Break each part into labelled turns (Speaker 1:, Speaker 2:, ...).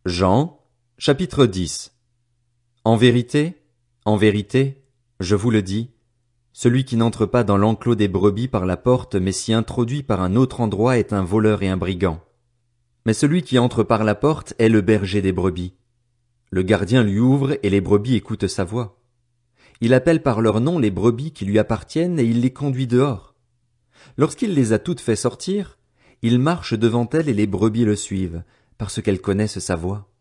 Speaker 1: Jean, chapitre 10. En vérité, je vous le dis, celui qui n'entre pas dans l'enclos des brebis par la porte, mais s'y introduit par un autre endroit est un voleur et un brigand. Mais celui qui entre par la porte est le berger des brebis. Le gardien lui ouvre et les brebis écoutent sa voix. Il appelle par leur nom les brebis qui lui appartiennent et il les conduit dehors. Lorsqu'il les a toutes fait sortir, il marche devant elles et les brebis le suivent, parce qu'elles connaissent sa voix.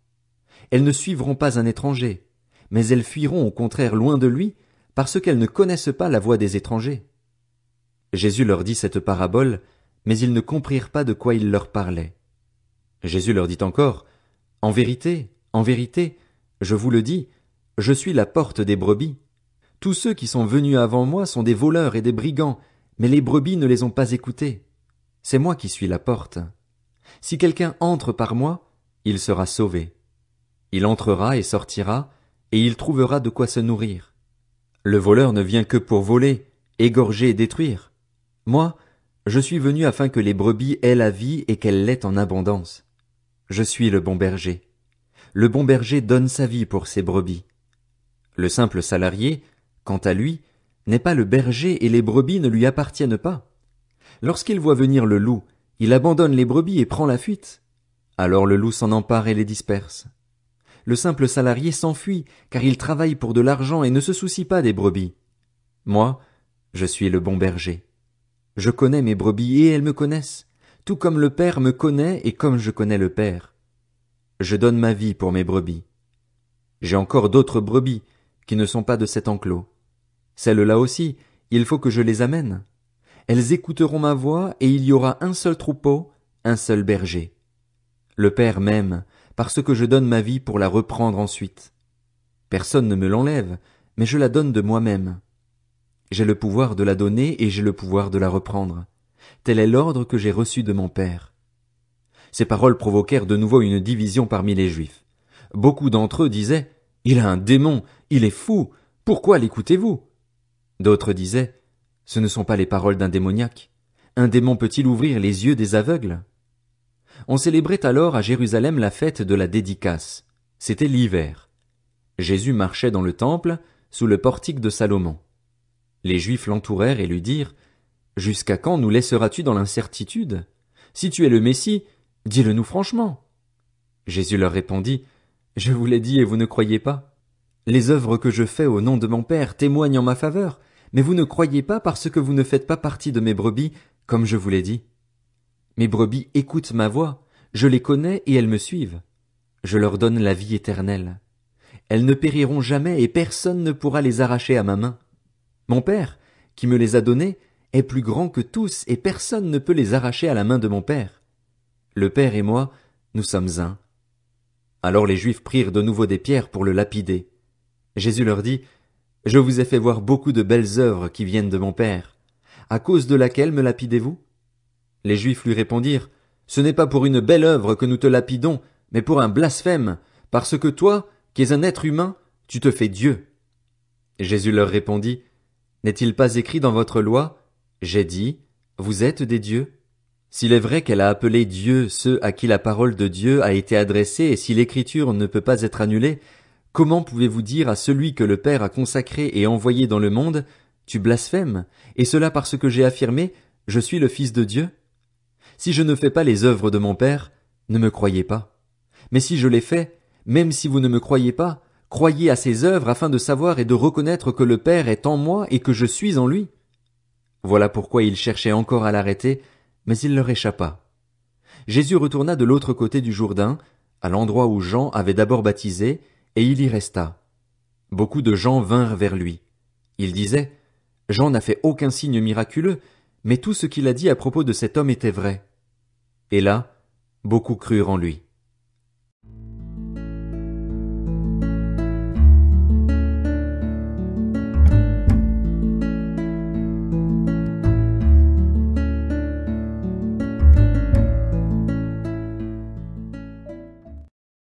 Speaker 1: Elles ne suivront pas un étranger, mais elles fuiront au contraire loin de lui, parce qu'elles ne connaissent pas la voix des étrangers. Jésus leur dit cette parabole, mais ils ne comprirent pas de quoi il leur parlait. Jésus leur dit encore, en vérité, je vous le dis, je suis la porte des brebis. Tous ceux qui sont venus avant moi sont des voleurs et des brigands, mais les brebis ne les ont pas écoutés. C'est moi qui suis la porte. Si quelqu'un entre par moi, il sera sauvé. Il entrera et sortira, et il trouvera de quoi se nourrir. Le voleur ne vient que pour voler, égorger et détruire. Moi, je suis venu afin que les brebis aient la vie et qu'elles l'aient en abondance. Je suis le bon berger. Le bon berger donne sa vie pour ses brebis. Le simple salarié, quant à lui, n'est pas le berger et les brebis ne lui appartiennent pas. Lorsqu'il voit venir le loup, il abandonne les brebis et prend la fuite. Alors le loup s'en empare et les disperse. Le simple salarié s'enfuit, car il travaille pour de l'argent et ne se soucie pas des brebis. Moi, je suis le bon berger. Je connais mes brebis et elles me connaissent, tout comme le Père me connaît et comme je connais le Père. Je donne ma vie pour mes brebis. J'ai encore d'autres brebis qui ne sont pas de cet enclos. Celles-là aussi, il faut que je les amène. Elles écouteront ma voix et il y aura un seul troupeau, un seul berger. Le Père m'aime, parce que je donne ma vie pour la reprendre ensuite. Personne ne me l'enlève, mais je la donne de moi-même. J'ai le pouvoir de la donner et j'ai le pouvoir de la reprendre. Tel est l'ordre que j'ai reçu de mon Père. Ces paroles provoquèrent de nouveau une division parmi les Juifs. Beaucoup d'entre eux disaient, « Il a un démon, il est fou, pourquoi l'écoutez-vous » D'autres disaient, « Ce ne sont pas les paroles d'un démoniaque. Un démon peut-il ouvrir les yeux des aveugles ?» On célébrait alors à Jérusalem la fête de la dédicace. C'était l'hiver. Jésus marchait dans le temple, sous le portique de Salomon. Les Juifs l'entourèrent et lui dirent, « Jusqu'à quand nous laisseras-tu dans l'incertitude? Si tu es le Messie, dis-le-nous franchement. » Jésus leur répondit, « Je vous l'ai dit et vous ne croyez pas. Les œuvres que je fais au nom de mon Père témoignent en ma faveur, mais vous ne croyez pas parce que vous ne faites pas partie de mes brebis, comme je vous l'ai dit. Mes brebis écoutent ma voix, je les connais et elles me suivent. Je leur donne la vie éternelle. Elles ne périront jamais et personne ne pourra les arracher à ma main. Mon Père, qui me les a donnés, est plus grand que tous et personne ne peut les arracher à la main de mon Père. Le Père et moi, nous sommes un. » Alors les Juifs prirent de nouveau des pierres pour le lapider. Jésus leur dit, « Je vous ai fait voir beaucoup de belles œuvres qui viennent de mon Père. À cause de laquelle me lapidez-vous? » Les Juifs lui répondirent, « Ce n'est pas pour une belle œuvre que nous te lapidons, mais pour un blasphème, parce que toi, qui es un être humain, tu te fais Dieu. » Jésus leur répondit, « N'est-il pas écrit dans votre loi, j'ai dit, vous êtes des dieux? S'il est vrai qu'elle a appelé Dieu ceux à qui la parole de Dieu a été adressée et si l'écriture ne peut pas être annulée, comment pouvez-vous dire à celui que le Père a consacré et envoyé dans le monde, tu blasphèmes, et cela parce que j'ai affirmé, je suis le Fils de Dieu? Si je ne fais pas les œuvres de mon Père, ne me croyez pas. Mais si je les fais, même si vous ne me croyez pas, croyez à ces œuvres afin de savoir et de reconnaître que le Père est en moi et que je suis en lui. » Voilà pourquoi ils cherchaient encore à l'arrêter, mais il leur échappa. Jésus retourna de l'autre côté du Jourdain, à l'endroit où Jean avait d'abord baptisé, et il y resta. Beaucoup de gens vinrent vers lui. Ils disaient, « Jean n'a fait aucun signe miraculeux, mais tout ce qu'il a dit à propos de cet homme était vrai. » Et là, beaucoup crurent en lui.